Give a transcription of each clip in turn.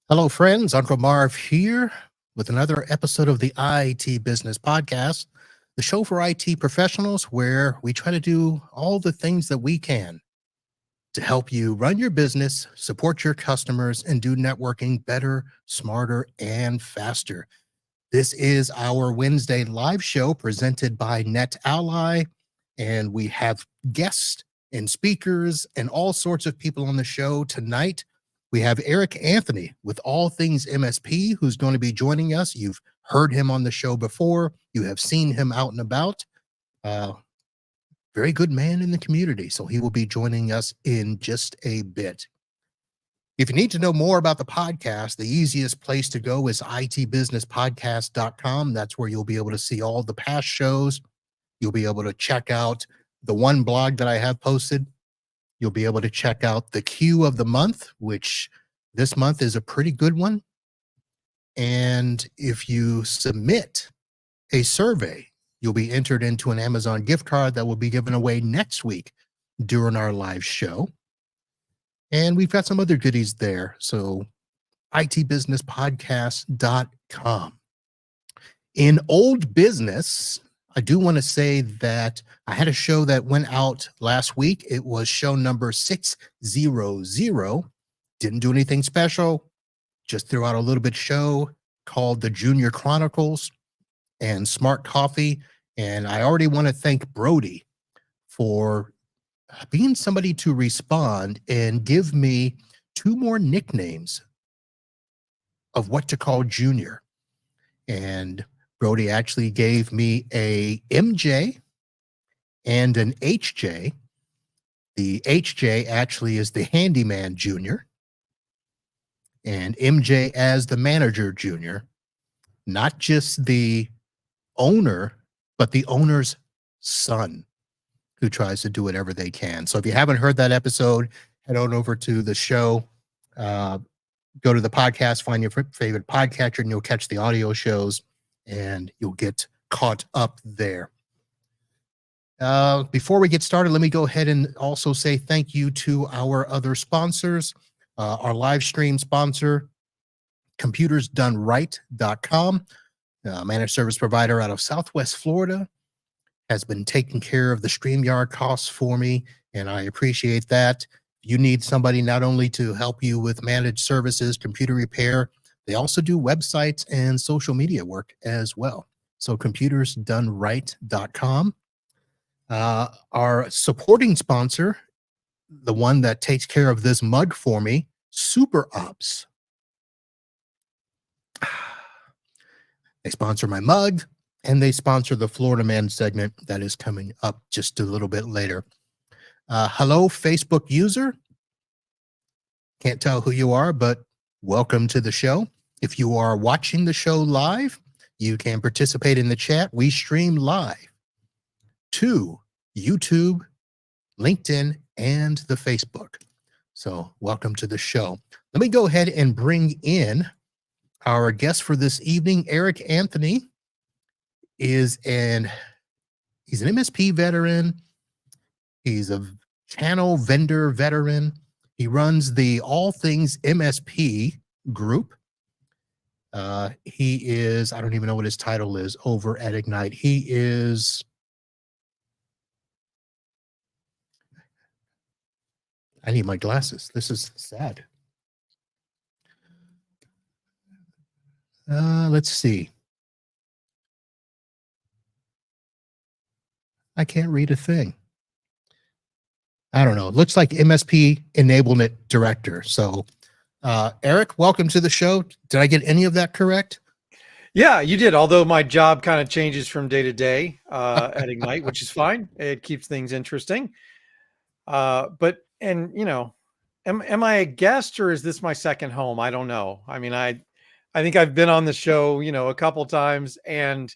Hello, friends. Uncle Marv here with another episode of the IT Business Podcast, the show for IT professionals where we try to do all the things that we can to help you run your business, support your customers, and do networking better, smarter, and faster. This is our Wednesday live show presented by NetAlly, and we have guests and speakers and all sorts of people on the show tonight. We have Eric Anthony with All Things MSP, who's going to be joining us. You've heard him on the show before. You have seen him out and about. Very good man in the community, so he will be joining us in just a bit. If you need to know more about the podcast, the easiest place to go is itbusinesspodcast.com. That's where you'll be able to see all the past shows. You'll be able to check out the one blog that I have posted. You'll be able to check out the queue of the month, which this month is a pretty good one. And if you submit a survey, you'll be entered into an Amazon gift card that will be given away next week during our live show. And we've got some other goodies there. So itbusinesspodcast.com. In old business, I do want to say that I had a show that went out last week. It was show number 600. Didn't do anything special. Just threw out a little bit show called The Junior Chronicles and Smart Coffee. And I already want to thank Brody for being somebody to respond and give me 2 more nicknames of what to call Junior. And Brody actually gave me a MJ and an HJ. The HJ actually is the Handyman Junior, and MJ as the Manager Junior, not just the owner, but the owner's son who tries to do whatever they can. So if you haven't heard that episode, head on over to the show, go to the podcast, find your favorite podcatcher, and you'll catch the audio shows, and you'll get caught up there. Before we get started, let me go ahead and also say thank you to our other sponsors. Our live stream sponsor, computersdoneright.com, managed service provider out of Southwest Florida, has been taking care of the StreamYard costs for me, and I appreciate that. You need somebody not only to help you with managed services, computer repair, they also do websites and social media work as well. So computersdoneright.com. Our supporting sponsor, the one that takes care of this mug for me, Super Ops. They sponsor my mug, and they sponsor the Florida Man segment that is coming up just a little bit later. Hello, Facebook user. Can't tell who you are, but welcome to the show. If you are watching the show live, you can participate in the chat. We stream live to YouTube, LinkedIn, and the Facebook. So welcome to the show. Let me go ahead and bring in our guest for this evening. Eric Anthony he's an MSP veteran. He's a channel vendor veteran. He runs the All Things MSP group. He is, I don't even know what his title is over at Egnyte. He is, I need my glasses. This is sad. Let's see. I can't read a thing. I don't know. It looks like MSP Enablement Director. So, Eric, welcome to the show. Did I get any of that correct? Yeah, you did. Although my job kind of changes from day to day at Egnyte, which is fine. It keeps things interesting. And you know, Am I a guest or is this my second home? I don't know. I mean, I think I've been on the show, a couple times, and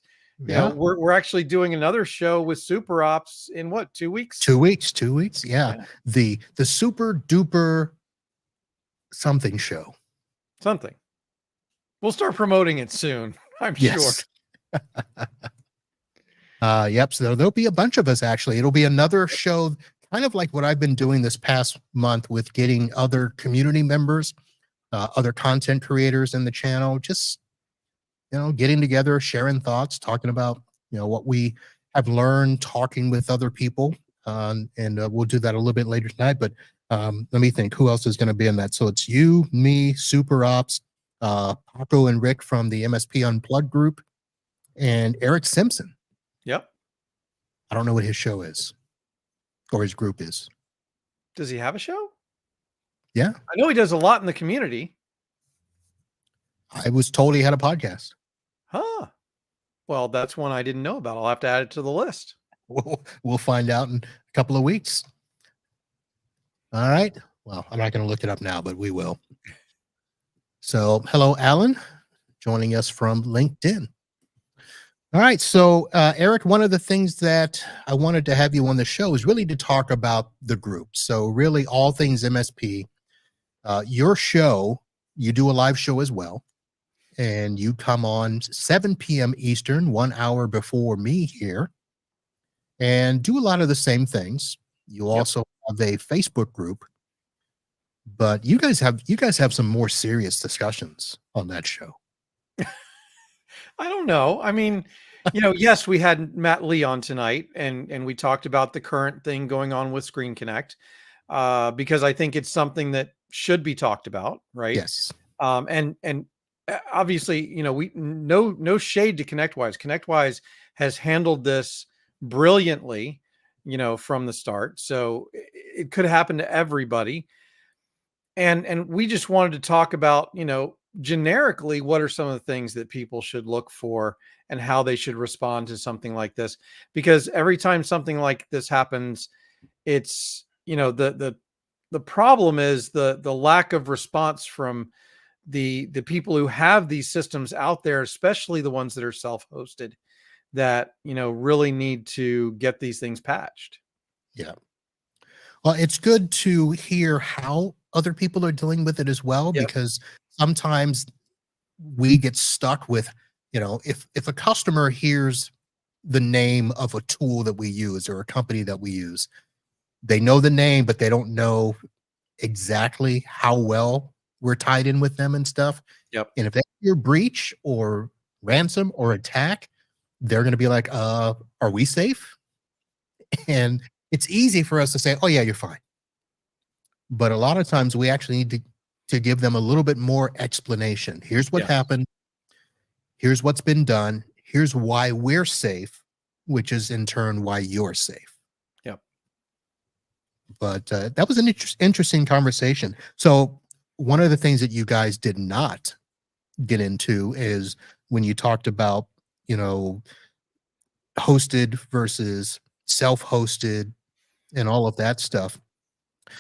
Yeah. we're actually doing another show with Super Ops in what, 2 weeks? 2 weeks. 2 weeks. Yeah. Yeah. The super duper something show. Something. We'll start promoting it soon, I'm sure. Yes. Yep. So there'll be a bunch of us actually. It'll be another show, kind of like what I've been doing this past month with getting other community members, other content creators in the channel, just getting together, sharing thoughts, talking about what we have learned, talking with other people, and we'll do that a little bit later tonight. But let me think, who else is going to be in that? So it's you, me, Super Ops, Paco and Rick from the MSP Unplugged group, and Eric Simpson. Yep. I don't know what his show is or his group is. Does he have a show? Yeah. I know he does a lot in the community. I was told he had a podcast. Huh. Well, that's one I didn't know about. I'll have to add it to the list. We'll find out in a couple of weeks. All right. Well, I'm not going to look it up now, but we will. So, hello, Alan, joining us from LinkedIn. All right. So, Eric, one of the things that I wanted to have you on the show is really to talk about the group. So, really, All Things MSP. Your show, you do a live show as well, and you come on 7 p.m. Eastern, 1 hour before me here, and do a lot of the same things. You also have a Facebook group, but you guys have some more serious discussions on that show. I don't know. I mean, yes, we had Matt Lee on tonight, and we talked about the current thing going on with Screen Connect, because I think it's something that should be talked about, right? Yes. And obviously, we no shade to ConnectWise. ConnectWise has handled this brilliantly, from the start. So it could happen to everybody. And we just wanted to talk about, generically, what are some of the things that people should look for and how they should respond to something like this? Because every time something like this happens, it's, the problem is the lack of response from the people who have these systems out there, especially the ones that are self-hosted, that, really need to get these things patched. Yeah. Well, it's good to hear how other people are dealing with it as well, Yep. because sometimes we get stuck with, if a customer hears the name of a tool that we use or a company that we use, they know the name, but they don't know exactly how well we're tied in with them and stuff. Yep. And if they hear breach or ransom or attack, they're going to be like, are we safe? And it's easy for us to say, oh yeah, you're fine. But a lot of times we actually need to give them a little bit more explanation. Here's what happened. Here's what's been done. Here's why we're safe, which is in turn why you're safe. Yep. But that was an interesting conversation. So one of the things that you guys did not get into is when you talked about, hosted versus self-hosted and all of that stuff.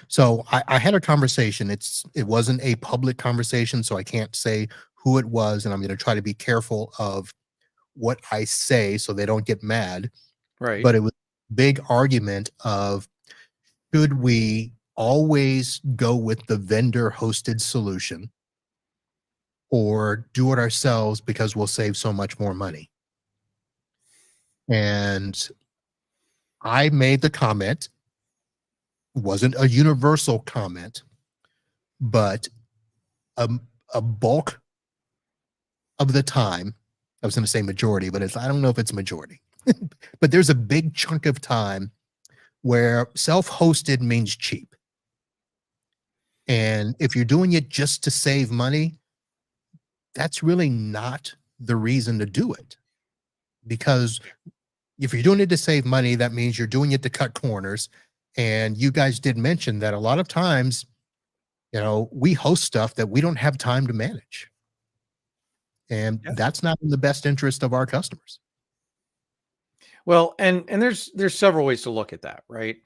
So I had a conversation. It wasn't a public conversation, so I can't say who it was, and I'm going to try to be careful of what I say so they don't get mad. Right. But it was a big argument of, should we always go with the vendor hosted solution or do it ourselves because we'll save so much more money? And I made the comment, wasn't a universal comment, but a bulk of the time, I was going to say majority, but I don't know if it's majority, but there's a big chunk of time where self-hosted means cheap. And if you're doing it just to save money, that's really not the reason to do it. Because if you're doing it to save money, that means you're doing it to cut corners. And you guys did mention that a lot of times, we host stuff that we don't have time to manage. And that's not in the best interest of our customers. Well, and there's several ways to look at that, right?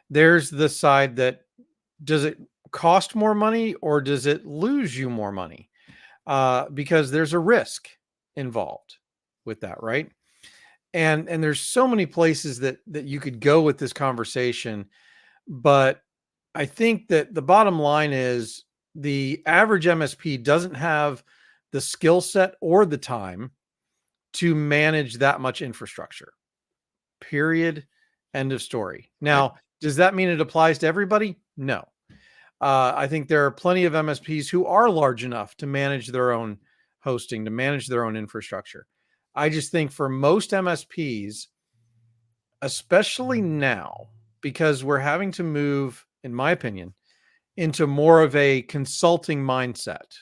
There's the side that, does it cost more money or does it lose you more money? Because there's a risk involved with that, right? And there's so many places that you could go with this conversation, but I think that the bottom line is the average MSP doesn't have the skill set or the time to manage that much infrastructure. Period. End of story. Now, does that mean it applies to everybody? No. I think there are plenty of MSPs who are large enough to manage their own hosting, to manage their own infrastructure. I just think for most MSPs, especially now, because we're having to move, in my opinion, into more of a consulting mindset,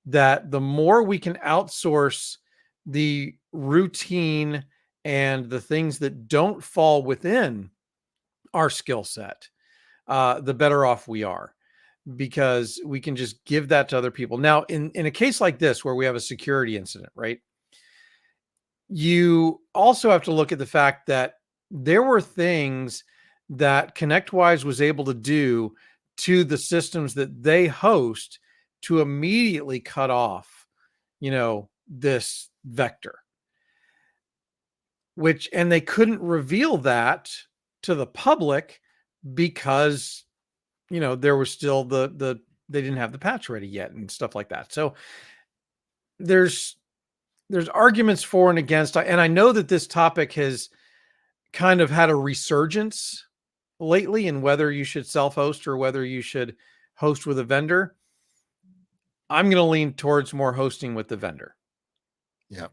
that the more we can outsource the routine and the things that don't fall within our skill set, the better off we are, because we can just give that to other people. Now, in a case like this, where we have a security incident, right? You also have to look at the fact that there were things that ConnectWise was able to do to the systems that they host to immediately cut off, this vector, and they couldn't reveal that to the public because, there was still they didn't have the patch ready yet and stuff like that. So there's arguments for and against, and I know that this topic has kind of had a resurgence lately in whether you should self-host or whether you should host with a vendor. I'm going to lean towards more hosting with the vendor. Yeah.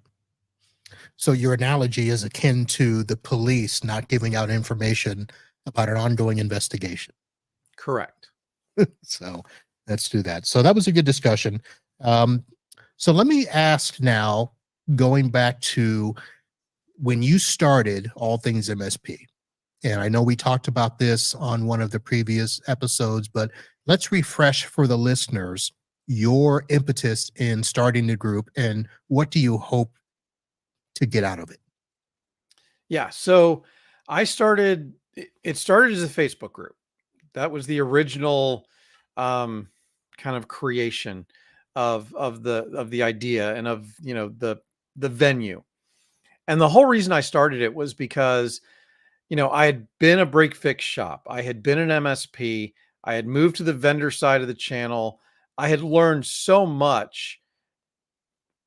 So your analogy is akin to the police not giving out information about an ongoing investigation. Correct. So let's do that. So that was a good discussion. So let me ask now, going back to when you started All Things MSP, and I know we talked about this on one of the previous episodes, but let's refresh for the listeners your impetus in starting the group and what do you hope to get out of it? Yeah. So it started as a Facebook group. That was the original kind of creation of the idea and of, the venue. And the whole reason I started it was because, I had been a break fix shop. I had been an MSP. I had moved to the vendor side of the channel. I had learned so much.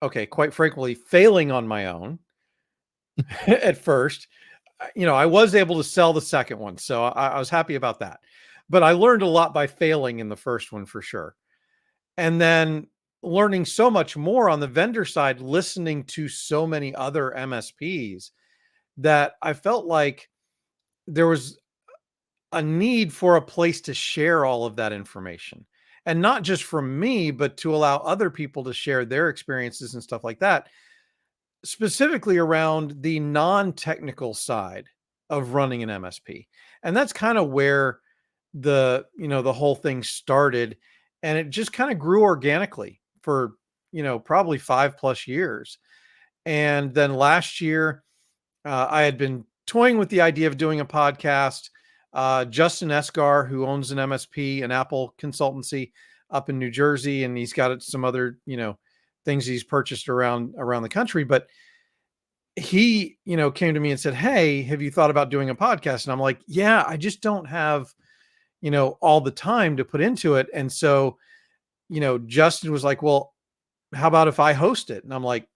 Okay, quite frankly, failing on my own at first. I was able to sell the second one, so I was happy about that. But I learned a lot by failing in the first one for sure. And then learning so much more on the vendor side, listening to so many other MSPs, that I felt like there was a need for a place to share all of that information. And not just from me, but to allow other people to share their experiences and stuff like that, specifically around the non-technical side of running an MSP. And that's kind of where the whole thing started. And it just kind of grew organically for, probably 5+ years. And then last year, I had been toying with the idea of doing a podcast. Justin Esgar, who owns an MSP, an Apple consultancy up in New Jersey, and he's got some other, things he's purchased around the country. But he, came to me and said, "Hey, have you thought about doing a podcast?" And I'm like, "Yeah, I just don't have, all the time to put into it." And so, Justin was like, "Well, how about if I host it?" And I'm like,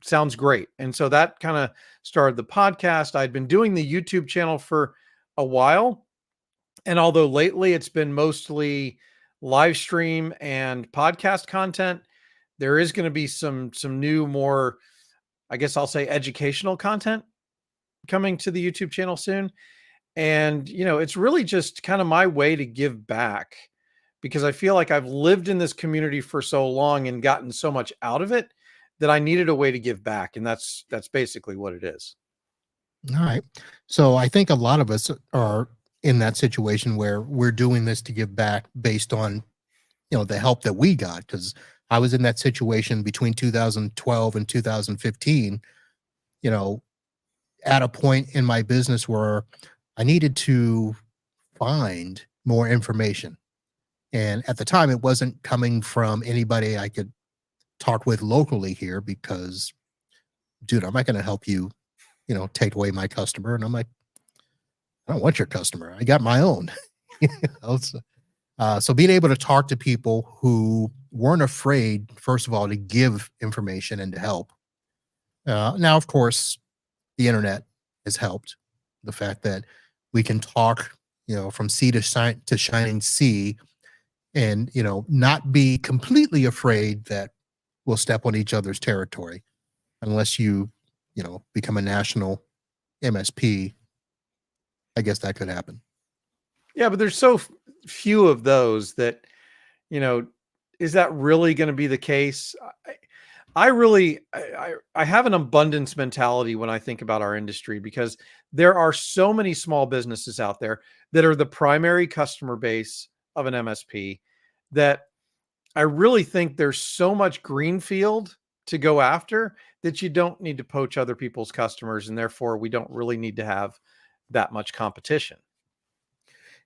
"Sounds great." And so that kind of started the podcast. I'd been doing the YouTube channel for a while. And although lately it's been mostly live stream and podcast content, there is going to be some new, more, I guess I'll say, educational content coming to the YouTube channel soon. And, it's really just kind of my way to give back, because I feel like I've lived in this community for so long and gotten so much out of it that I needed a way to give back. And that's basically what it is. All right. So I think a lot of us are in that situation where we're doing this to give back based on, the help that we got. Because I was in that situation between 2012 and 2015, at a point in my business where I needed to find more information. And at the time, it wasn't coming from anybody I could talk with locally here because, dude, I'm not going to help you, take away my customer. And I'm like, I don't want your customer. I got my own. You know, so being able to talk to people who weren't afraid, first of all, to give information and to help. Now, of course, the internet has helped. The fact that we can talk, from sea to shining sea, and not be completely afraid that we'll step on each other's territory, unless become a national MSP. I guess that could happen. Yeah, but there's so few of those that, is that really going to be the case? I have an abundance mentality when I think about our industry, because there are so many small businesses out there that are the primary customer base of an MSP, that I really think there's so much greenfield to go after that you don't need to poach other people's customers, and therefore we don't really need to have that much competition.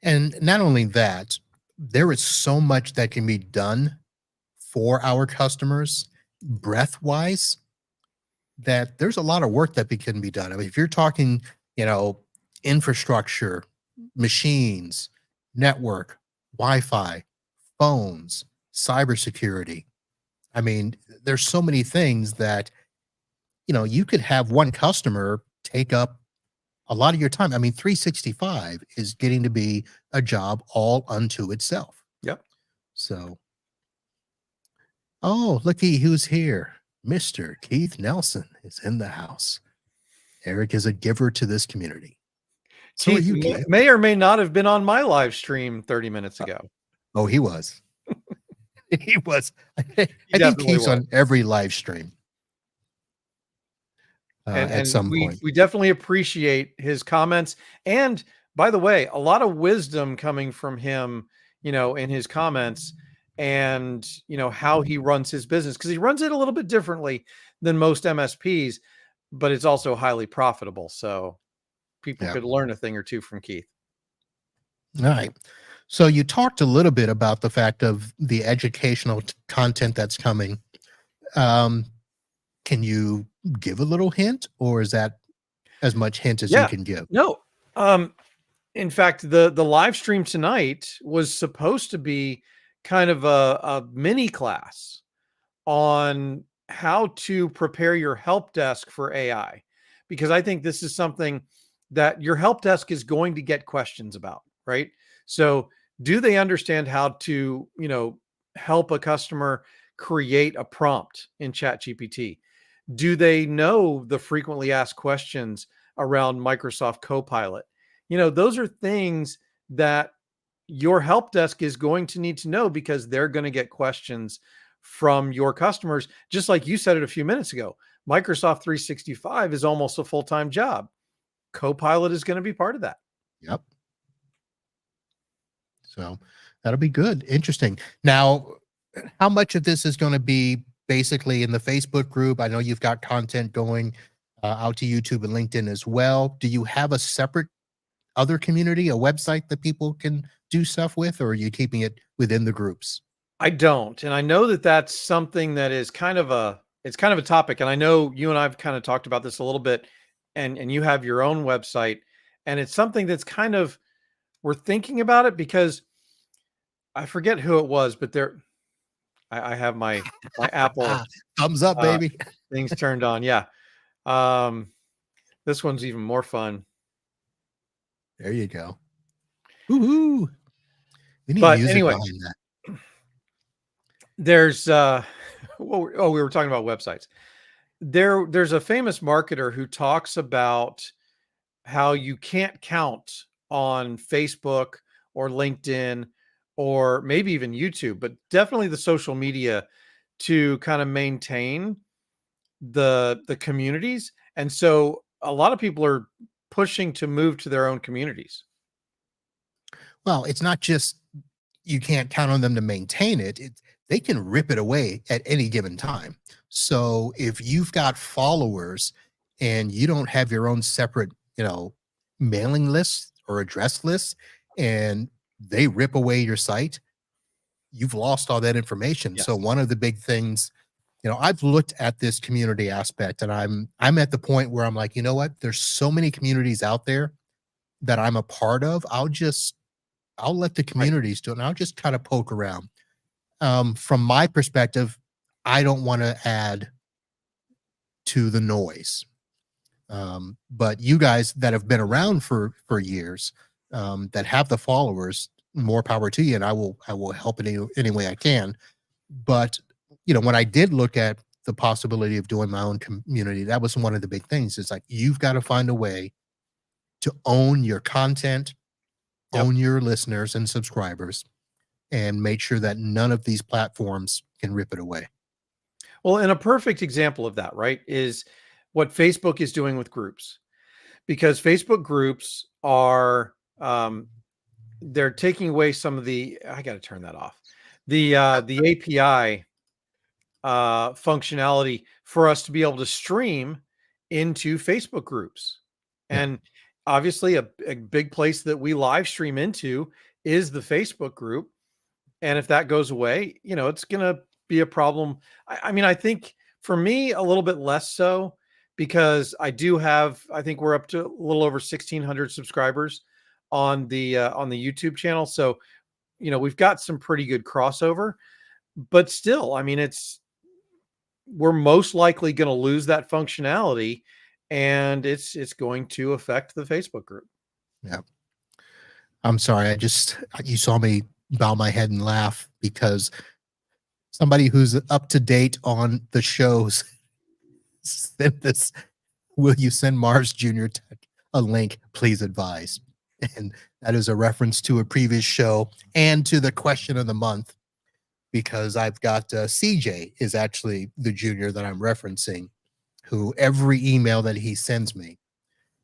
And not only that, there is so much that can be done for our customers breath wise, that there's a lot of work that can be done. I mean, if you're talking, infrastructure, machines, network, Wi-Fi, phones, cybersecurity. I mean, there's so many things that, you could have one customer take up a lot of your time. I mean, 365 is getting to be a job all unto itself. Yep. So, oh, looky who's here. Mr. Keith Nelson is in the house. Eric is a giver to this community. So Keith are you, Keith? may or may not have been on my live stream 30 minutes ago. Oh, he was. He was. I think Keith's on every live stream. At some point. We definitely appreciate his comments. And by the way, a lot of wisdom coming from him, in his comments, and how he runs his business, because he runs it a little bit differently than most MSPs, but it's also highly profitable. So people could learn a thing or two from Keith. All right. So you talked a little bit about the fact of the educational content that's coming. Can you give a little hint, or is that as much hint as you can give? No. In fact, the live stream tonight was supposed to be kind of a mini class on how to prepare your help desk for AI, because I think this is something that your help desk is going to get questions about, right? So do they understand how to, help a customer create a prompt in ChatGPT? Do they know the frequently asked questions around Microsoft Copilot? Those are things that your help desk is going to need to know, because they're going to get questions from your customers. Just like you said it a few minutes ago, Microsoft 365 is almost a full-time job. Copilot is going to be part of that. Yep. So that'll be good. Interesting. Now, how much of this is going to be basically in the Facebook group? I know you've got content going out to YouTube and LinkedIn as well. Do you have a separate other community, a website that people can do stuff with, or are you keeping it within the groups? I don't. And I know that that's something that is kind of a topic. And I know you and I've kind of talked about this a little bit, and you have your own website, and it's something that's kind of, we're thinking about it, because I forget who it was, but I have my Apple thumbs up, baby. Things turned on. Yeah. This one's even more fun. There you go. Woohoo. We need music behind that. There's we were talking about websites. There's a famous marketer who talks about how you can't count on Facebook or LinkedIn or maybe even YouTube, but definitely the social media, to kind of maintain the communities. And so a lot of people are pushing to move to their own communities. Well, it's not just you can't count on them to maintain it. They can rip it away at any given time. So if you've got followers and you don't have your own separate, mailing list or address list, and they rip away your site, you've lost all that information. So Yes. one of the big things, I've looked at this community aspect, and I'm at the point where I'm like, you know what? There's so many communities out there that I'm a part of. I'll let the Right. communities do it, and I'll just kind of poke around. From my perspective, I don't want to add to the noise. But you guys that have been around for years, that have the followers, more power to you, and I will help in any way I can. But when I did look at the possibility of doing my own community, that was one of the big things. It's like you've got to find a way to own your content, Yep. own your listeners and subscribers, and make sure that none of these platforms can rip it away. Well, and a perfect example of that, right, is what Facebook is doing with groups, because Facebook groups are they're taking away some of the. I got to turn that off. The API functionality for us to be able to stream into Facebook groups, Yeah. and obviously a big place that we live stream into is the Facebook group. And if that goes away, it's going to be a problem. I mean, I think for me, a little bit less so, because I think we're up to a little over 1,600 subscribers on the YouTube channel. So, we've got some pretty good crossover, but still, I mean, we're most likely going to lose that functionality, and it's going to affect the Facebook group. Yeah. I'm sorry. You saw me bow my head and laugh because somebody who's up to date on the shows sent this. Will you send Mars Jr. a link? Please advise. And that is a reference to a previous show and to the question of the month, because I've got CJ is actually the junior that I'm referencing, who every email that he sends me,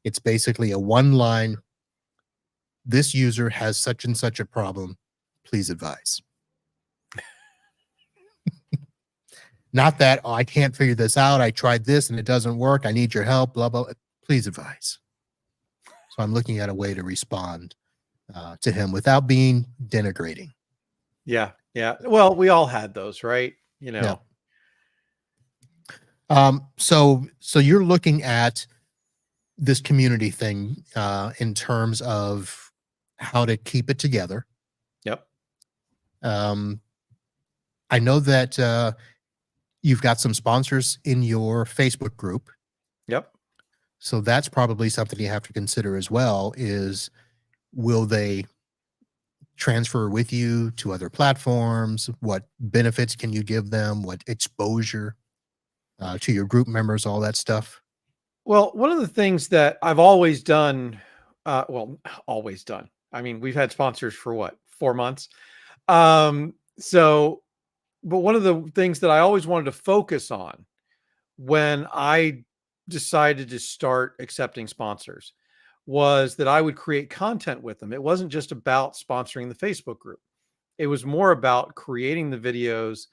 it's basically a one line. This user has such and such a problem. Please advise. Not that, I can't figure this out. I tried this and it doesn't work. I need your help, blah, blah. Please advise. So I'm looking at a way to respond to him without being denigrating. Yeah. Yeah. Well, we all had those, right? Yeah. So you're looking at this community thing in terms of how to keep it together. Yep. I know that you've got some sponsors in your Facebook group. Yep. So that's probably something you have to consider as well, is will they transfer with you to other platforms? What benefits can you give them? What exposure to your group members, all that stuff? Well, one of the things that I've always done, always done. I mean, we've had sponsors for what, 4 months? But one of the things that I always wanted to focus on when I decided to start accepting sponsors was that I would create content with them. It wasn't just about sponsoring the Facebook group. It was more about creating the videos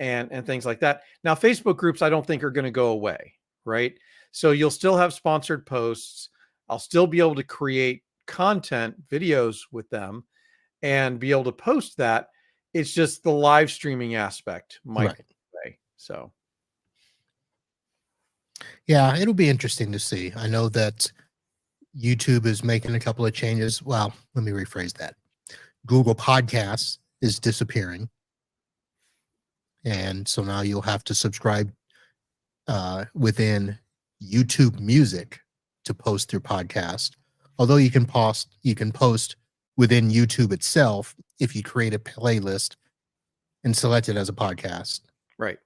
and things like that. Now, Facebook groups, I don't think are going to go away, right? So you'll still have sponsored posts. I'll still be able to create content, videos with them, and be able to post that. It's just the live streaming aspect might Right. go away. So, yeah, it'll be interesting to see. I know that YouTube is making a couple of changes. Well, let me rephrase that. Google Podcasts is disappearing. And so now you'll have to subscribe within YouTube Music to post your podcast. Although you can post within YouTube itself if you create a playlist and select it as a podcast. right.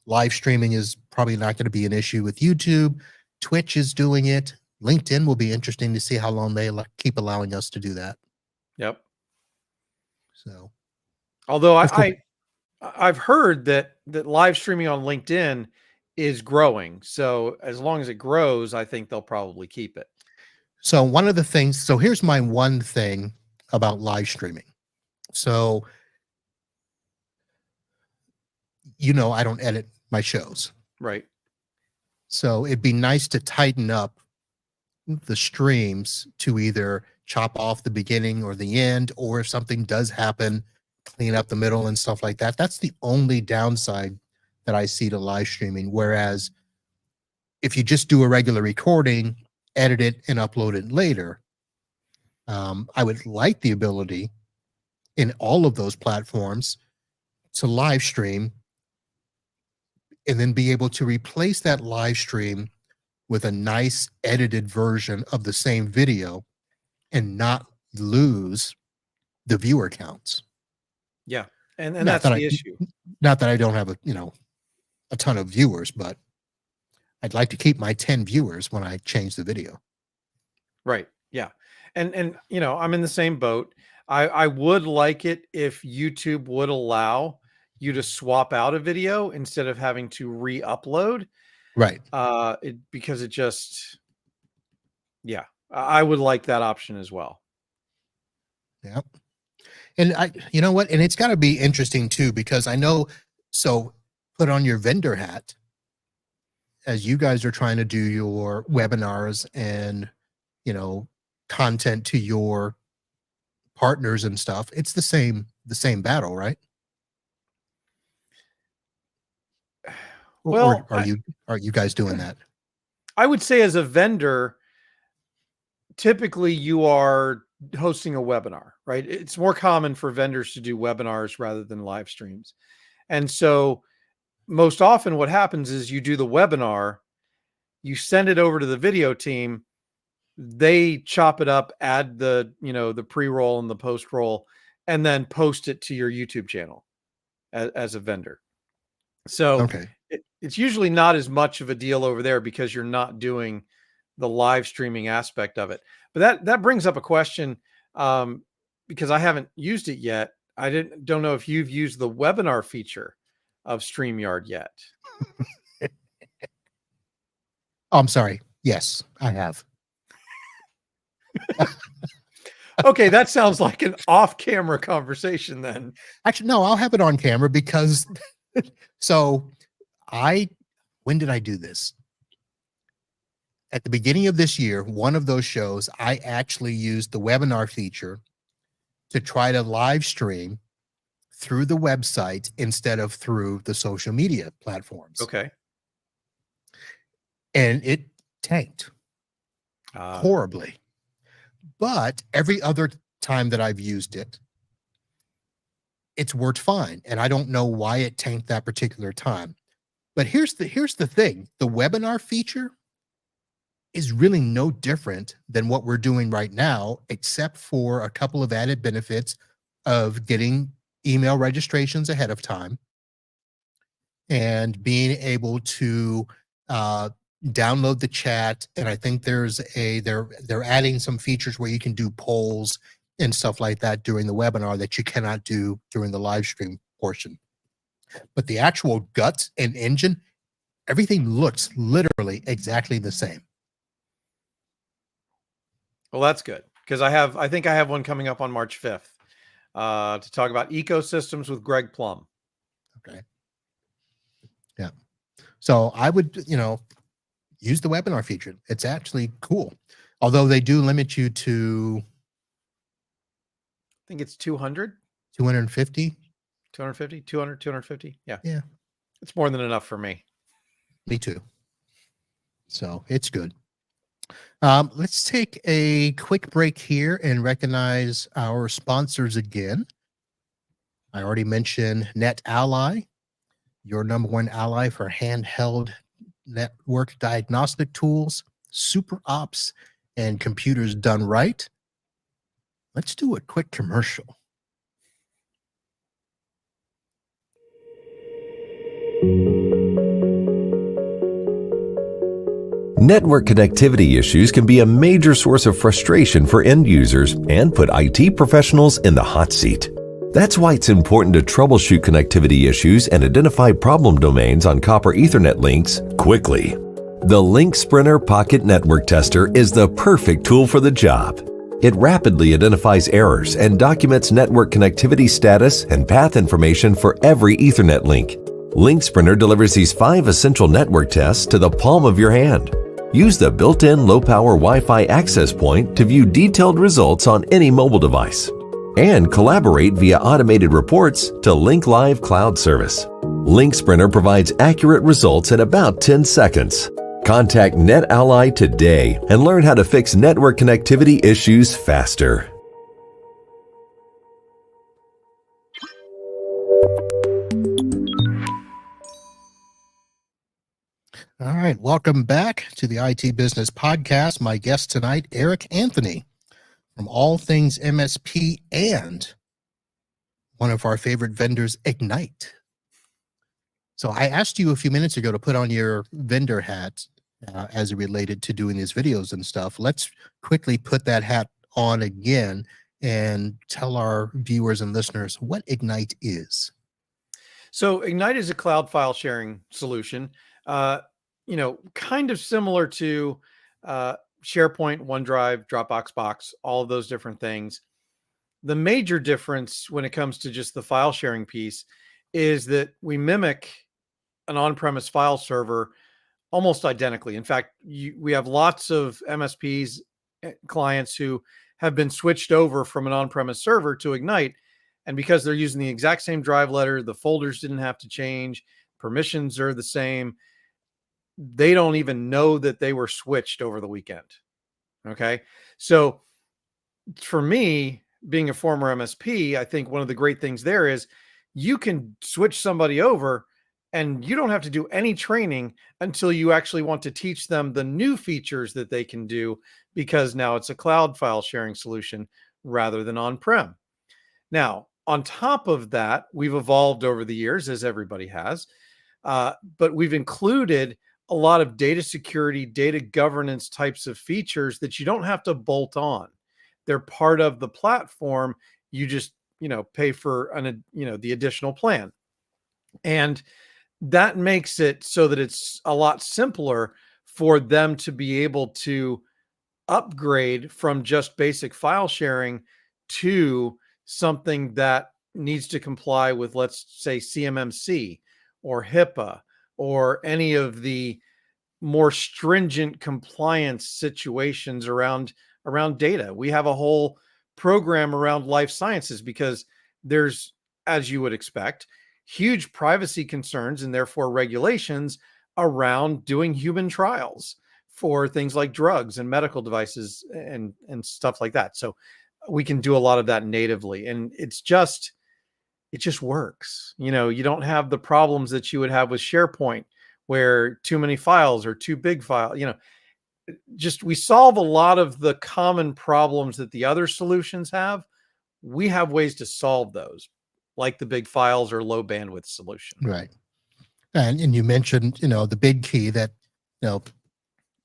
Live streaming is probably not going to be an issue with YouTube. Twitch is doing it. LinkedIn will be interesting to see how long they keep allowing us to do that. Yep. So, Although I've heard that live streaming on LinkedIn is growing. So as long as it grows, I think they'll probably keep it. So one of the things, so here's my one thing about live streaming. So, I don't edit my shows. Right. So it'd be nice to tighten up the streams to either chop off the beginning or the end, or if something does happen, clean up the middle and stuff like that. That's the only downside that I see to live streaming. Whereas if you just do a regular recording, edit it and upload it later, I would like the ability in all of those platforms to live stream and then be able to replace that live stream with a nice edited version of the same video and not lose the viewer counts. Yeah. And that's the issue. Not that I don't have a ton of viewers, but I'd like to keep my 10 viewers when I change the video. Right. Yeah. And I'm in the same boat. I would like it if YouTube would allow you to swap out a video instead of having to re-upload. Right. Because it just, yeah, I would like that option as well. Yeah. And you know what? And it's got to be interesting too, because I know, so put on your vendor hat as you guys are trying to do your webinars and, content to your partners and stuff. It's the same battle, right? Well, or are you guys doing that? I would say as a vendor, typically you are hosting a webinar, right? It's more common for vendors to do webinars rather than live streams. And so most often what happens is you do the webinar, you send it over to the video team, they chop it up, add the, the pre-roll and the post-roll, and then post it to your YouTube channel as a vendor. So okay. It's usually not as much of a deal over there because you're not doing the live streaming aspect of it. But that brings up a question, because I haven't used it yet. I don't know if you've used the webinar feature of StreamYard yet. Oh, I'm sorry. Yes, I have. Okay, that sounds like an off-camera conversation then. Actually, no, I'll have it on camera because so when did I do this? At the beginning of this year, one of those shows, I actually used the webinar feature to try to live stream through the website instead of through the social media platforms. Okay. And it tanked horribly. But every other time that I've used it, it's worked fine. And I don't know why it tanked that particular time. But here's the thing. The webinar feature is really no different than what we're doing right now, except for a couple of added benefits of getting email registrations ahead of time and being able to download the chat. And I think they're adding some features where you can do polls and stuff like that during the webinar that you cannot do during the live stream portion. But the actual guts and engine, everything looks literally exactly the same. Well, that's good, because I think I have one coming up on March 5th to talk about ecosystems with Greg Plum. Okay. Yeah. So I would, use the webinar feature. It's actually cool. Although they do limit you to, I think it's 200, 250, 250, 200, 250. Yeah. Yeah. It's more than enough for me. Me too. So it's good. Let's take a quick break here and recognize our sponsors again. I already mentioned NetAlly, your number one ally for handheld network diagnostic tools, super ops, and computers done right. Let's do a quick commercial. Network connectivity issues can be a major source of frustration for end users and put IT professionals in the hot seat. That's why it's important to troubleshoot connectivity issues and identify problem domains on copper Ethernet links quickly. The Link Sprinter Pocket Network Tester is the perfect tool for the job. It rapidly identifies errors and documents network connectivity status and path information for every Ethernet link. Link Sprinter delivers these 5 essential network tests to the palm of your hand. Use the built-in low-power Wi-Fi access point to view detailed results on any mobile device. and collaborate via automated reports to Link Live Cloud Service. Link Sprinter provides accurate results in about 10 seconds. Contact NetAlly today and learn how to fix network connectivity issues faster. All right, welcome back to the IT Business Podcast. My guest tonight, Eric Anthony from All Things MSP and one of our favorite vendors, Egnyte. So I asked you a few minutes ago to put on your vendor hat as it related to doing these videos and stuff. Let's quickly put that hat on again and tell our viewers and listeners what Egnyte is. So Egnyte is a cloud file sharing solution, kind of similar to SharePoint, OneDrive, Dropbox, Box, all of those different things. The major difference when it comes to just the file sharing piece is that we mimic an on-premise file server almost identically. In fact, we have lots of MSPs clients who have been switched over from an on-premise server to Egnyte. And because they're using the exact same drive letter, the folders didn't have to change, permissions are the same. They don't even know that they were switched over the weekend. Okay. So for me, being a former MSP, I think one of the great things there is you can switch somebody over and you don't have to do any training until you actually want to teach them the new features that they can do, because now it's a cloud file sharing solution rather than on-prem. Now, on top of that, we've evolved over the years, as everybody has, but we've included a lot of data security, data governance types of features that you don't have to bolt on. They're part of the platform. You just, pay for the additional plan. And that makes it so that it's a lot simpler for them to be able to upgrade from just basic file sharing to something that needs to comply with, let's say, CMMC or HIPAA or any of the more stringent compliance situations around data. We have a whole program around life sciences because there's, as you would expect, huge privacy concerns and therefore regulations around doing human trials for things like drugs and medical devices and stuff like that. So we can do a lot of that natively, and it just works. You don't have the problems that you would have with SharePoint where too many files or too big file, we solve a lot of the common problems that the other solutions have. We have ways to solve those, like the big files or low bandwidth solution. Right. And you mentioned, the big key that,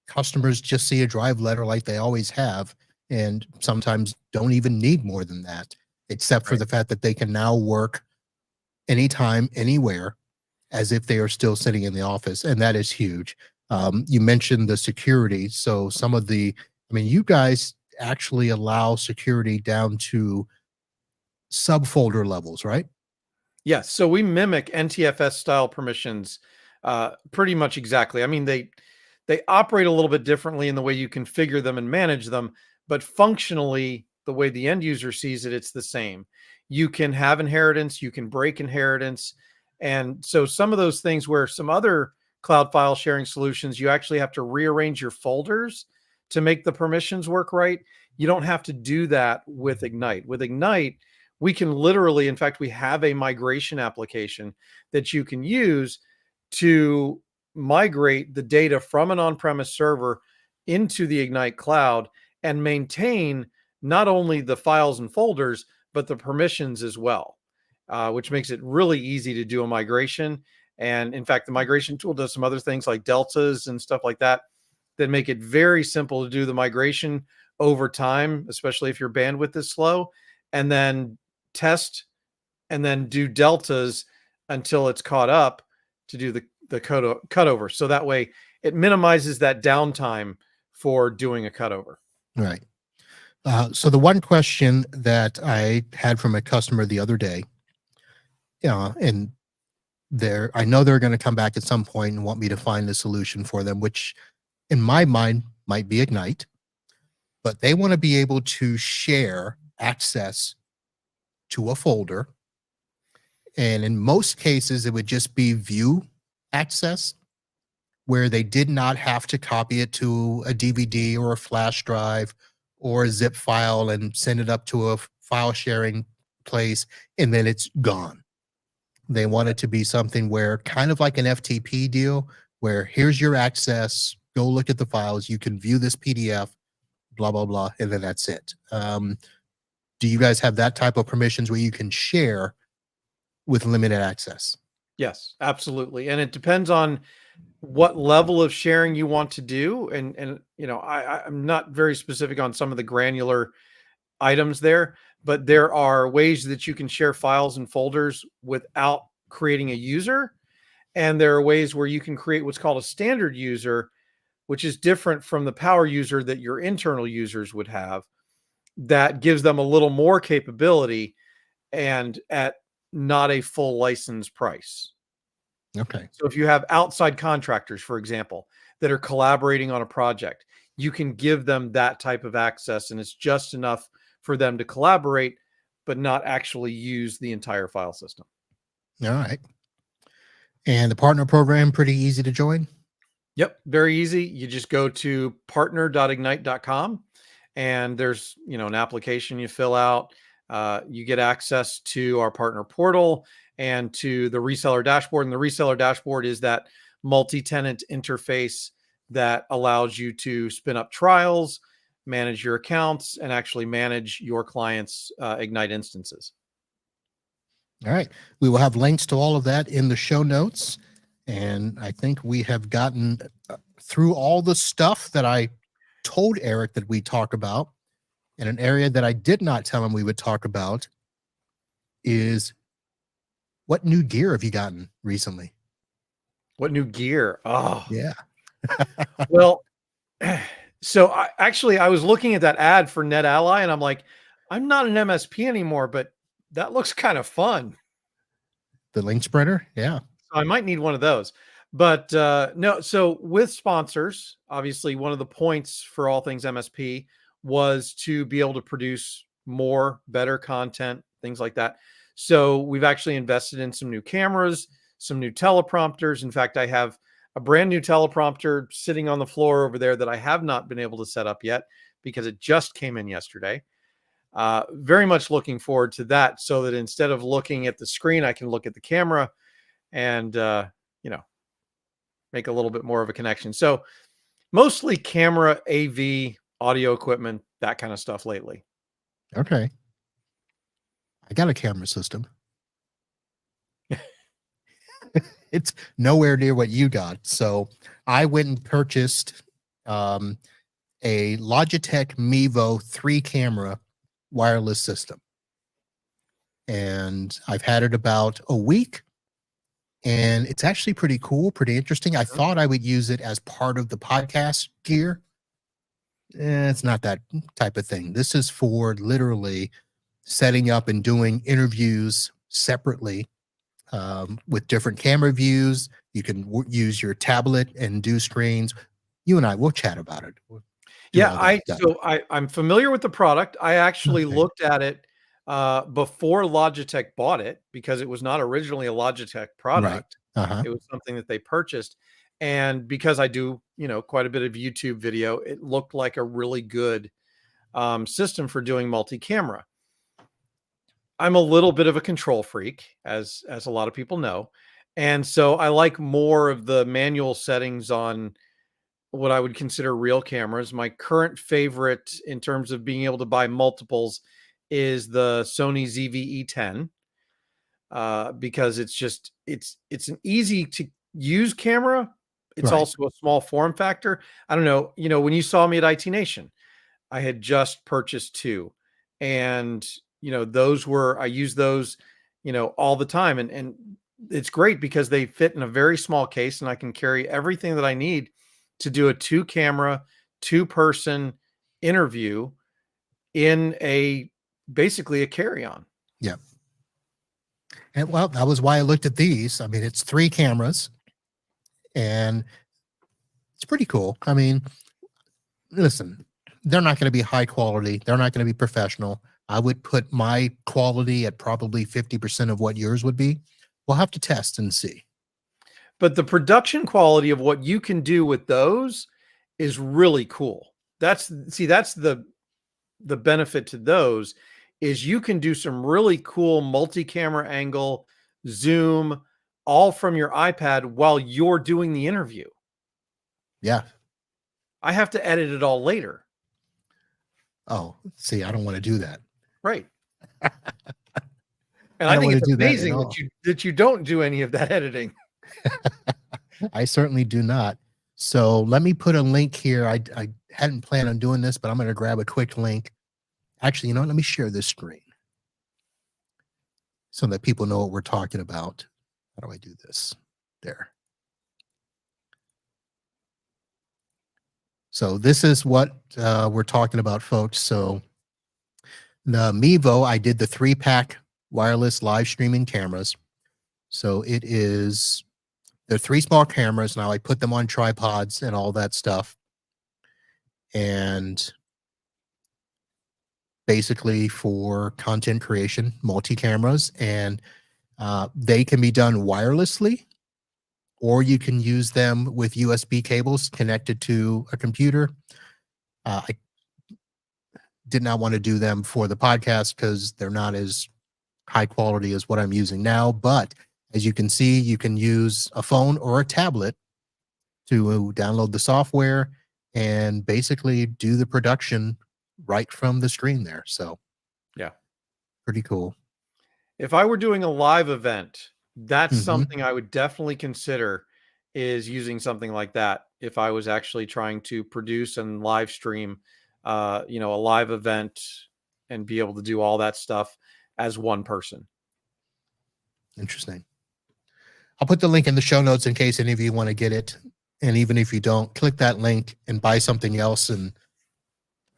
customers just see a drive letter like they always have, and sometimes don't even need more than that, except for the fact that they can now work anytime, anywhere, as if they are still sitting in the office. And that is huge. You mentioned the security. So you guys actually allow security down to subfolder levels, right? Yes. So we mimic NTFS style permissions pretty much exactly. They operate a little bit differently in the way you configure them and manage them, but functionally, the way the end user sees it, it's the same. You can have inheritance, you can break inheritance. And so some of those things where some other cloud file sharing solutions, you actually have to rearrange your folders to make the permissions work right. You don't have to do that with Egnyte. With Egnyte, we can literally, in fact, we have a migration application that you can use to migrate the data from an on-premise server into the Egnyte cloud and maintain not only the files and folders, but the permissions as well, which makes it really easy to do a migration. And in fact, the migration tool does some other things like deltas and stuff like that make it very simple to do the migration over time, especially if your bandwidth is slow, and then test and then do deltas until it's caught up to do the cutover. So that way it minimizes that downtime for doing a cutover. Right. So the one question that I had from a customer the other day, and I know they're going to come back at some point and want me to find a solution for them, which in my mind might be Egnyte, but they want to be able to share access to a folder. And in most cases, it would just be view access, where they did not have to copy it to a DVD or a flash drive or a zip file and send it up to a file sharing place, and then it's gone. They want it to be something where, kind of like an FTP deal, where here's your access, go look at the files, you can view this PDF, blah, blah, blah, and then that's it. Do you guys have that type of permissions where you can share with limited access? Yes, absolutely. And it depends on what level of sharing you want to do. And I'm not very specific on some of the granular items there, but there are ways that you can share files and folders without creating a user. And there are ways where you can create what's called a standard user, which is different from the power user that your internal users would have, that gives them a little more capability and at not a full license price. Okay. So if you have outside contractors, for example, that are collaborating on a project, you can give them that type of access, and it's just enough for them to collaborate, but not actually use the entire file system. All right. And the partner program, pretty easy to join? Yep, very easy. You just go to partner.egnyte.com, and there's an application you fill out. You get access to our partner portal and to the reseller dashboard. And the reseller dashboard is that multi-tenant interface that allows you to spin up trials, manage your accounts, and actually manage your clients' Egnyte instances. All right. We will have links to all of that in the show notes. And I think we have gotten through all the stuff that I told Eric that we talk about. And an area that I did not tell him we would talk about is, what new gear have you gotten recently? What new gear? Oh, Yeah. well, so I was looking at that ad for NetAlly, and I'm like, I'm not an MSP anymore, but that looks kind of fun. The link spreader? Yeah. So I might need one of those. But no, so with sponsors, obviously one of the points for All Things MSP was to be able to produce more, better content, things like that. So we've actually invested in some new cameras, some new teleprompters. In fact, I have a brand new teleprompter sitting on the floor over there that I have not been able to set up yet because it just came in yesterday. Very much looking forward to that, so that instead of looking at the screen, I can look at the camera and, make a little bit more of a connection. So mostly camera, AV, audio equipment, that kind of stuff lately. Okay. I got a camera system. It's nowhere near what you got. So I went and purchased a Logitech Mevo 3 camera wireless system. And I've had it about a week, and it's actually pretty cool, pretty interesting. I thought I would use it as part of the podcast gear. It's not that type of thing. This is for literally setting up and doing interviews separately with different camera views. You can use your tablet and do screens. You and I will chat about it. I'm familiar with the product. I actually looked at it before Logitech bought it, because it was not originally a Logitech product. Right. It was something that they purchased. And because I do, quite a bit of YouTube video, it looked like a really good system for doing multi-camera. I'm a little bit of a control freak, as a lot of people know. And so I like more of the manual settings on what I would consider real cameras. My current favorite in terms of being able to buy multiples is the Sony ZV-E10, because it's an easy to use camera. It's also a small form factor. I don't know, when you saw me at IT Nation, I had just purchased 2, and I use those, all the time. And it's great because they fit in a very small case, and I can carry everything that I need to do a 2-camera, 2-person interview in basically a carry-on. Yeah. And well, that was why I looked at these. I mean, it's 3 cameras, and it's pretty cool. I mean, listen, they're not going to be high quality. They're not going to be professional. I would put my quality at probably 50% of what yours would be. We'll have to test and see. But the production quality of what you can do with those is really cool. That's the benefit to those is you can do some really cool multi-camera angle, zoom, all from your iPad while you're doing the interview. Yeah. I have to edit it all later. Oh, see, I don't want to do that. Right. And I I don't think want it's to do that at amazing all. that you don't do any of that editing. I certainly do not. So let me put a link here. I hadn't planned on doing this, but I'm going to grab a quick link. Actually, you know what? Let me share this screen so that people know what we're talking about. How do I do this? There. So this is what we're talking about, folks. So the Mevo, I did the 3-pack wireless live streaming cameras. So it is, they're 3 small cameras. Now I put them on tripods and all that stuff. And basically for content creation, multi-cameras, and they can be done wirelessly, or you can use them with USB cables connected to a computer. I did not want to do them for the podcast because they're not as high quality as what I'm using now. But as you can see, you can use a phone or a tablet to download the software and basically do the production right from the screen there. So Yeah. Pretty cool. If I were doing a live event, that's Mhm. something I would definitely consider is using something like that. If I was actually trying to produce and live stream, a live event and be able to do all that stuff as one person. Interesting. I'll put the link in the show notes in case any of you want to get it. And even if you don't, click that link and buy something else, and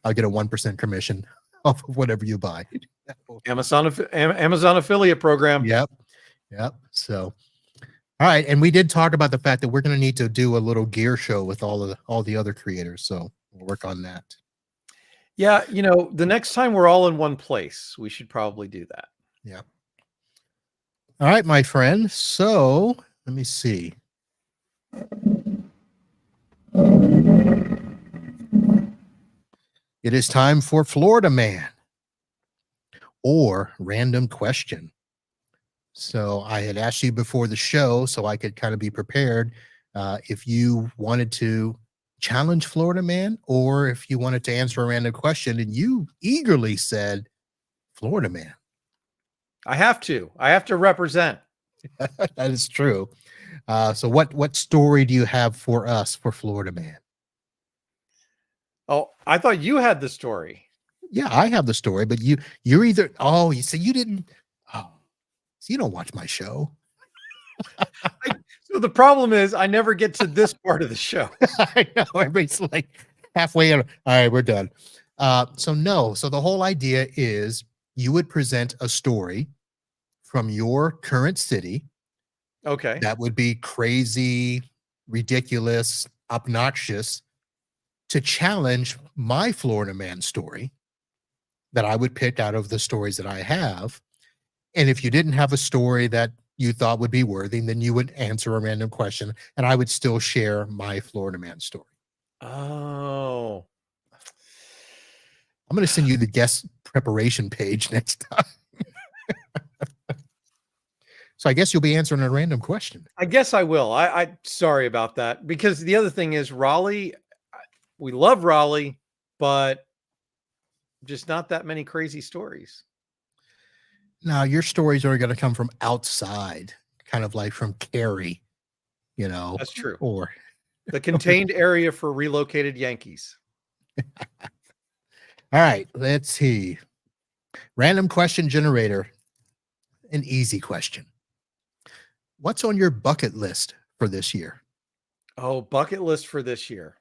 I'll get a 1% commission off of whatever you buy. Amazon affiliate program. Yep. Yep. So, all right. And we did talk about the fact that we're going to need to do a little gear show with all the other creators. So we'll work on that. Yeah. The next time we're all in one place, we should probably do that. Yeah. All right, my friend. So let me see. It is time for Florida Man or random question. So I had asked you before the show so I could kind of be prepared if you wanted to challenge Florida Man or if you wanted to answer a random question, and you eagerly said Florida Man. I have to represent. That is true. So what story do you have for us for Florida Man? Oh, I thought you had the story. Yeah, I have the story, but you say you didn't. Oh, so you don't watch my show. So the problem is I never get to this part of the show. I know, everybody's like halfway in. All right, we're done. So the whole idea is you would present a story from your current city. Okay. That would be crazy, ridiculous, obnoxious, to challenge my Florida Man story that I would pick out of the stories that I have. And if you didn't have a story that you thought would be worthy, then you would answer a random question and I would still share my Florida Man story. Oh. I'm going to send you the guest preparation page next time. So I guess you'll be answering a random question. I guess I will. I sorry about that, because the other thing is Raleigh. We love Raleigh, but just not that many crazy stories. Now, your stories are going to come from outside, kind of like from Cary, That's true. or The contained area for relocated Yankees. all right, let's see. Random question generator. An easy question. What's on your bucket list for this year? Oh, bucket list for this year.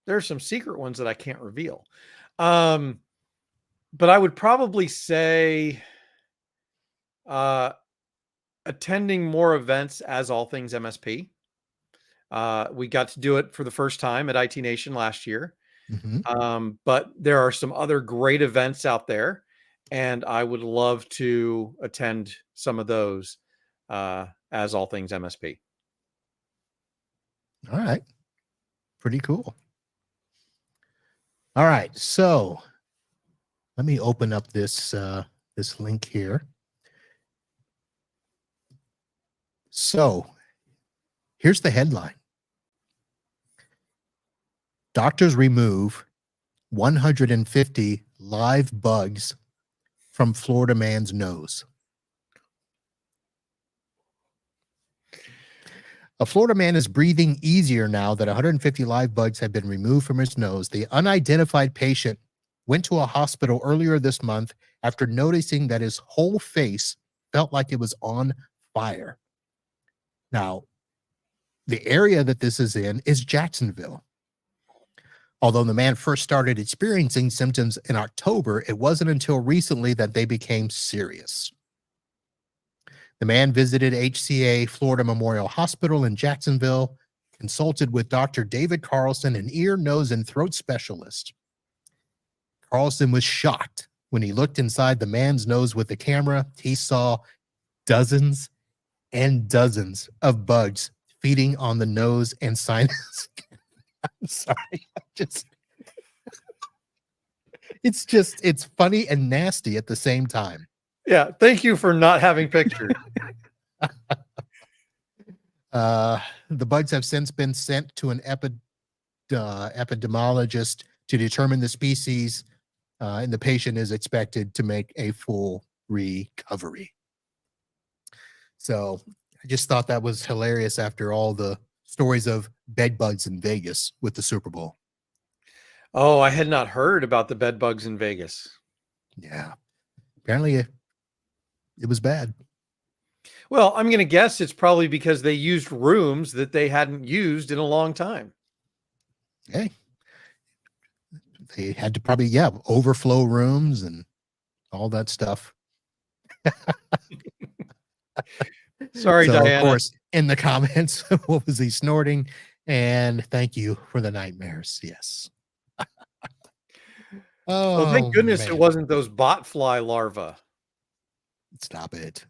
There's some secret ones that I can't reveal. But I would probably say attending more events as All Things MSP. We got to do it for the first time at IT Nation last year. But there are some other great events out there, and I would love to attend some of those as All Things MSP. All right. Pretty cool. All right. So let me open up this this link here. So here's the headline. Doctors remove 150 live bugs from Florida man's nose. A Florida man is breathing easier now that 150 live bugs have been removed from his nose. The unidentified patient went to a hospital earlier this month after noticing that his whole face felt like it was on fire. Now, the area that this is in is Jacksonville. Although the man first started experiencing symptoms in October, it wasn't until recently that they became serious. The man visited HCA Florida Memorial Hospital in Jacksonville, consulted with Dr. David Carlson, an ear, nose, and throat specialist. Carlson was shocked when he looked inside the man's nose with the camera. He saw dozens and dozens of bugs feeding on the nose and sinus. I'm sorry. It's funny and nasty at the same time. Yeah. Thank you for not having pictures. The bugs have since been sent to an epidemiologist to determine the species, and the patient is expected to make a full recovery. So I just thought that was hilarious after all the stories of bed bugs in Vegas with the Super Bowl. Oh, I had not heard about the bed bugs in Vegas. Yeah. Apparently it was bad. Well, I'm going to guess it's probably because they used rooms that they hadn't used in a long time. Hey, they had to probably, overflow rooms and all that stuff. Sorry, so, Diana. Of course, in the comments, what was he snorting? And thank you for the nightmares. Yes. Well, thank goodness man. it wasn't those bot fly larvae. Stop it.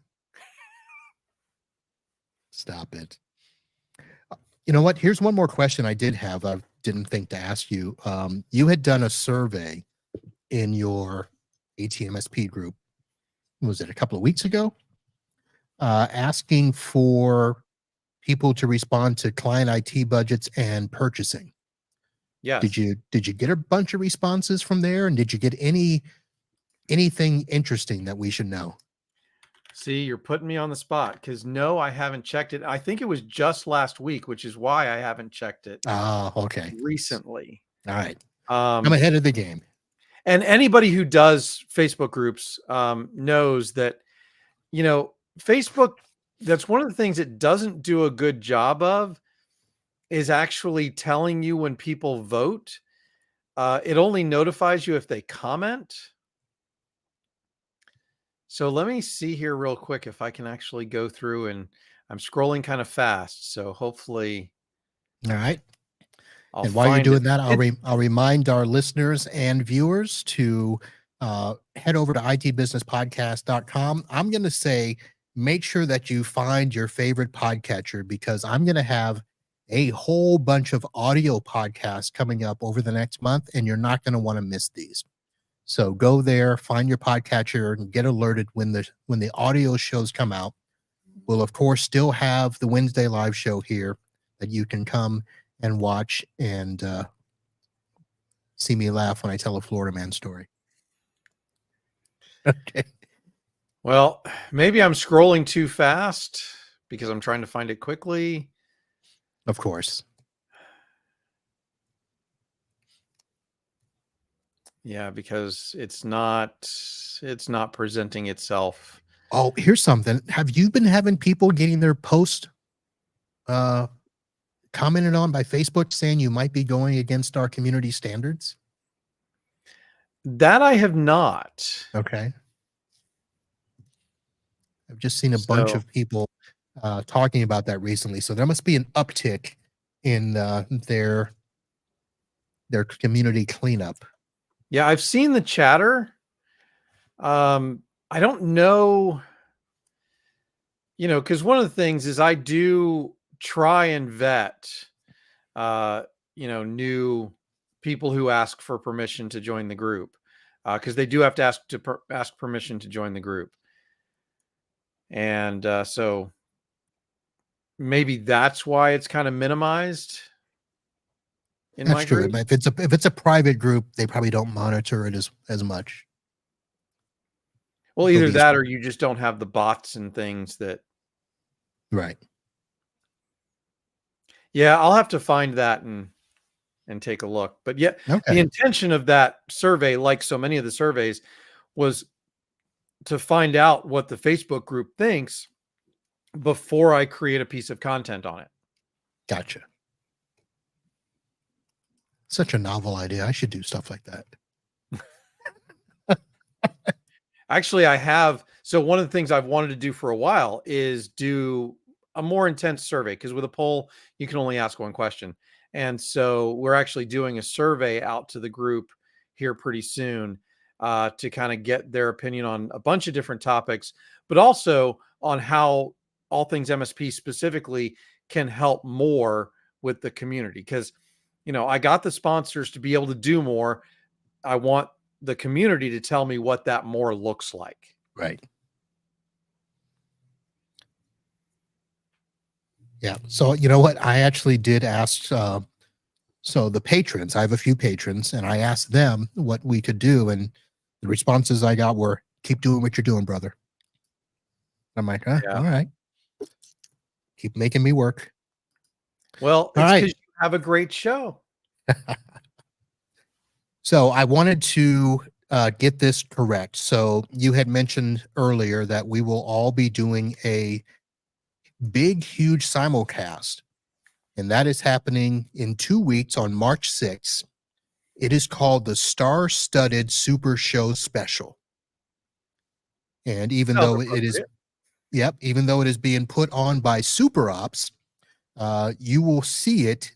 Stop it. You know what? Here's one more question I did have. I didn't think to ask you. You had done a survey in your ATMSP group. Was it a couple of weeks ago? Asking for people to respond to client IT budgets and purchasing. Yes. Did you get a bunch of responses from there? And did you get anything interesting that we should know? See, you're putting me on the spot because no, I haven't checked it. I think it was just last week, which is why I haven't checked it. Okay. Recently. All right. I'm ahead of the game. And anybody who does Facebook groups knows that, Facebook, that's one of the things it doesn't do a good job of is actually telling you when people vote. It only notifies you if they comment. So let me see here real quick if I can actually go through, and I'm scrolling kind of fast. So hopefully. All right. And while you're doing that, I'll remind our listeners and viewers to head over to itbusinesspodcast.com. I'm going to say, make sure that you find your favorite podcatcher, because I'm going to have a whole bunch of audio podcasts coming up over the next month, and you're not going to want to miss these. So go there, find your podcatcher, and get alerted when the audio shows come out. We'll, of course, still have the Wednesday live show here that you can come and watch and see me laugh when I tell a Florida man story. Okay. Well, maybe I'm scrolling too fast because I'm trying to find it quickly. Of course. Yeah, because it's not presenting itself. Oh, here's something. Have you been having people getting their post commented on by Facebook saying you might be going against our community standards? That I have not. Okay. I've just seen a bunch of people talking about that recently. So there must be an uptick in their their community cleanup. Yeah, I've seen the chatter. I don't know, because one of the things is I do try and vet, new people who ask for permission to join the group, because they do have to ask permission to join the group, and so maybe that's why it's kind of minimized in That's my true. group. If it's a private group, they probably don't monitor it as much. Well, for either these that or ones. you just don't have the bots and things that. Right. Yeah, I'll have to find that and take a look. But yeah, the Okay. intention of that survey, like so many of the surveys, was to find out what the Facebook group thinks before I create a piece of content on it. Gotcha. Such a novel idea. I should do stuff like that. Actually, I have. So one of the things I've wanted to do for a while is do a more intense survey, because with a poll, you can only ask one question. And so we're actually doing a survey out to the group here pretty soon, to kind of get their opinion on a bunch of different topics, but also on how All Things MSP specifically can help more with the community. Because, I got the sponsors to be able to do more. I want the community to tell me what that more looks like. Right. Yeah. So you know what? I actually did ask. So the patrons, I have a few patrons, and I asked them what we could do, and the responses I got were, "Keep doing what you're doing, brother." I'm like, Yeah. all right. Keep making me work. Well, it's All right. because you have a great show. So I wanted to get this correct. So you had mentioned earlier that we will all be doing a big, huge simulcast, and that is happening in 2 weeks on March 6th. It is called the Star-Studded Super Show Special. And even Sounds though it is, appropriate. even though it is being put on by Super Ops, you will see it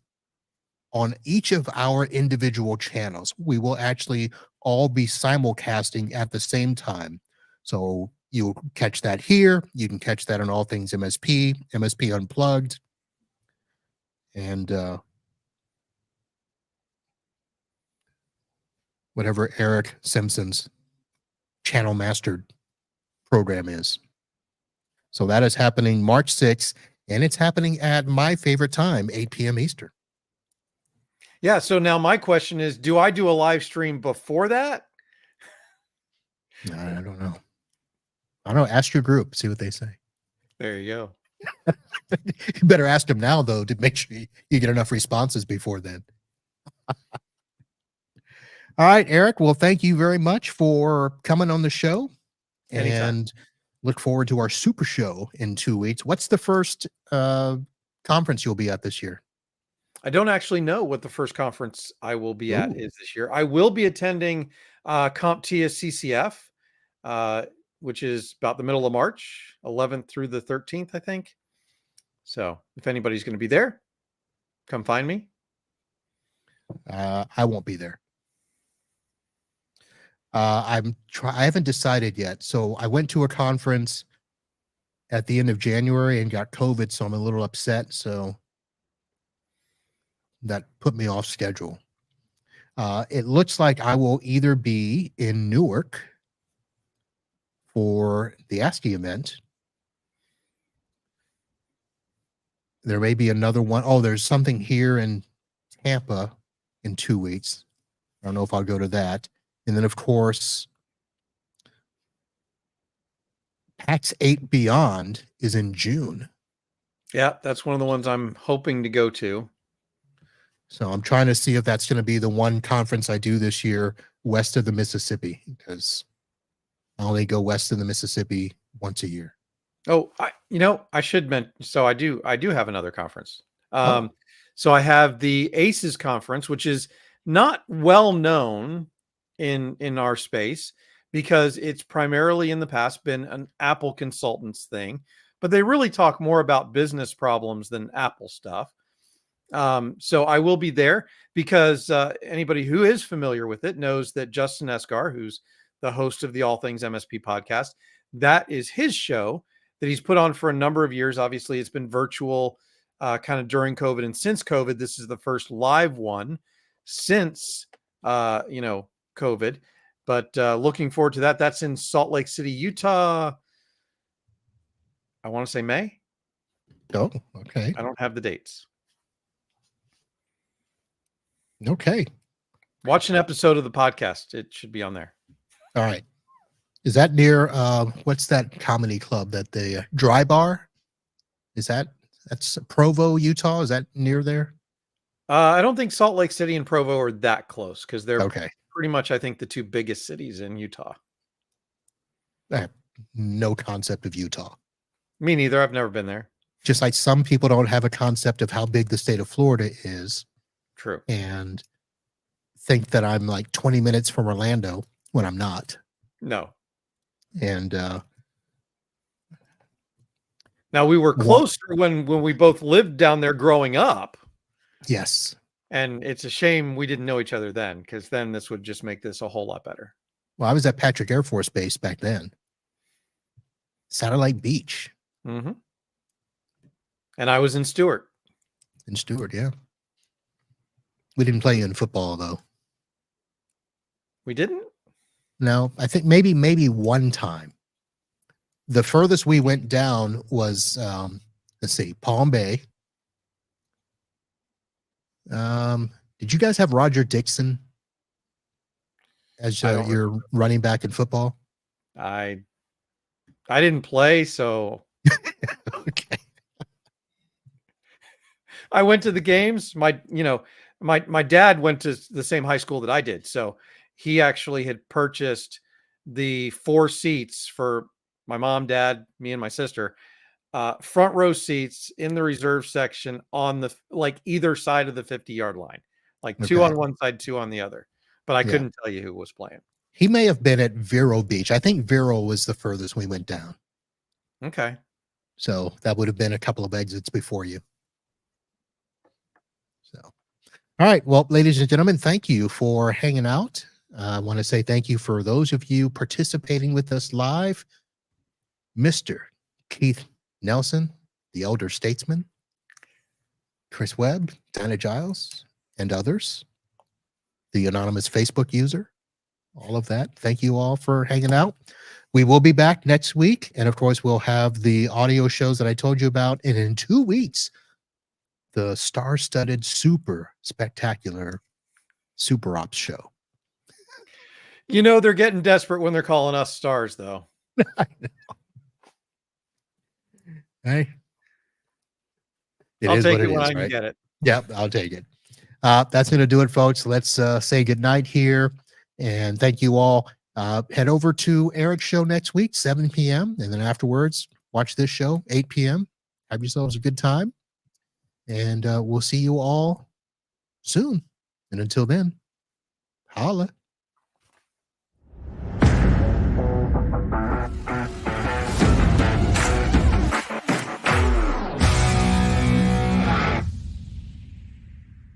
on each of our individual channels. We will actually all be simulcasting at the same time. So you'll catch that here. You can catch that on All Things MSP, MSP Unplugged, and whatever Eric Simpson's channel mastered program is. So that is happening March 6th, and it's happening at my favorite time, 8 p.m. Eastern. Yeah. So now my question is, do I do a live stream before that? I don't know. I don't know. Ask your group, see what they say. There you go. You better ask them now, though, to make sure you get enough responses before then. All right, Eric. Well, thank you very much for coming on the show. Anytime. And look forward to our super show in 2 weeks. What's the first conference you'll be at this year? I don't actually know what the first conference I will be at Ooh. is this year. I will be attending CompTIA CCF, which is about the middle of March, 11th through the 13th, I think. So if anybody's going to be there, come find me. I won't be there. I haven't decided yet. So I went to a conference at the end of January and got COVID, so I'm a little upset. So that put me off schedule. It looks like I will either be in Newark for the ASCII event. There may be another one. Oh, there's something here in Tampa in 2 weeks. I don't know if I'll go to that. And then, of course, PAX 8 Beyond is in June. Yeah, that's one of the ones I'm hoping to go to. So I'm trying to see if that's going to be the one conference I do this year west of the Mississippi, because I only go west of the Mississippi once a year. Oh, I should mention. So I do have another conference. Oh. So I have the ACES conference, which is not well known in our space because it's primarily in the past been an Apple consultants thing, but they really talk more about business problems than Apple stuff. So I will be there because anybody who is familiar with it knows that Justin Esgar, who's the host of the All Things MSP podcast, that is his show that he's put on for a number of years. Obviously, it's been virtual kind of during COVID, and since COVID, this is the first live one since COVID. But looking forward to that. That's in Salt Lake City, Utah. I want to say May. Oh, okay. I don't have the dates. Okay. Watch an episode of the podcast. It should be on there. All right. Is that near what's that comedy club that the Dry Bar? That's Provo, Utah? Is that near there? I don't think Salt Lake City and Provo are that close because they're Okay. pretty much, I think, the two biggest cities in Utah. I have no concept of Utah. Me neither. I've never been there. Just like some people don't have a concept of how big the state of Florida is. True. And think that I'm like 20 minutes from Orlando when I'm not. No. And now we were closer when we both lived down there growing up. Yes. And it's a shame we didn't know each other then, because then this would just make this a whole lot better. Well, I was at Patrick Air Force Base back then. Satellite Beach. Mm-hmm. And I was in Stewart. In Stewart, yeah. We didn't play in football, though. We didn't? No, I think maybe one time. The furthest we went down was, let's see, Palm Bay. Did you guys have Roger Dixon as your running back in football? I didn't play, so Okay. I went to the games. My dad went to the same high school that I did, so he actually had purchased the 4 seats for my mom, dad, me, and my sister, front row seats in the reserve section on the either side of the 50-yard line, like 2 on one side, 2 on the other. But I couldn't tell you who was playing. He may have been at Vero Beach. I think Vero was the furthest we went down. Okay. So that would have been a couple of exits before you. So, all right. Well, ladies and gentlemen, thank you for hanging out. I want to say thank you for those of you participating with us live. Mr. Keith Nelson, the elder statesman, Chris Webb, Dinah Giles, and others, the anonymous Facebook user, all of that. Thank you all for hanging out. We will be back next week. And of course, we'll have the audio shows that I told you about. And in 2 weeks, the star-studded, super spectacular Super Ops show. You know, they're getting desperate when they're calling us stars, though. I know. Hey, I'll take it when I can get it. Yep, I'll take it. That's going to do it, folks. Let's say goodnight here. And thank you all. Head over to Eric's show next week, 7 p.m. And then afterwards, watch this show, 8 p.m. Have yourselves a good time. And we'll see you all soon. And until then, holla.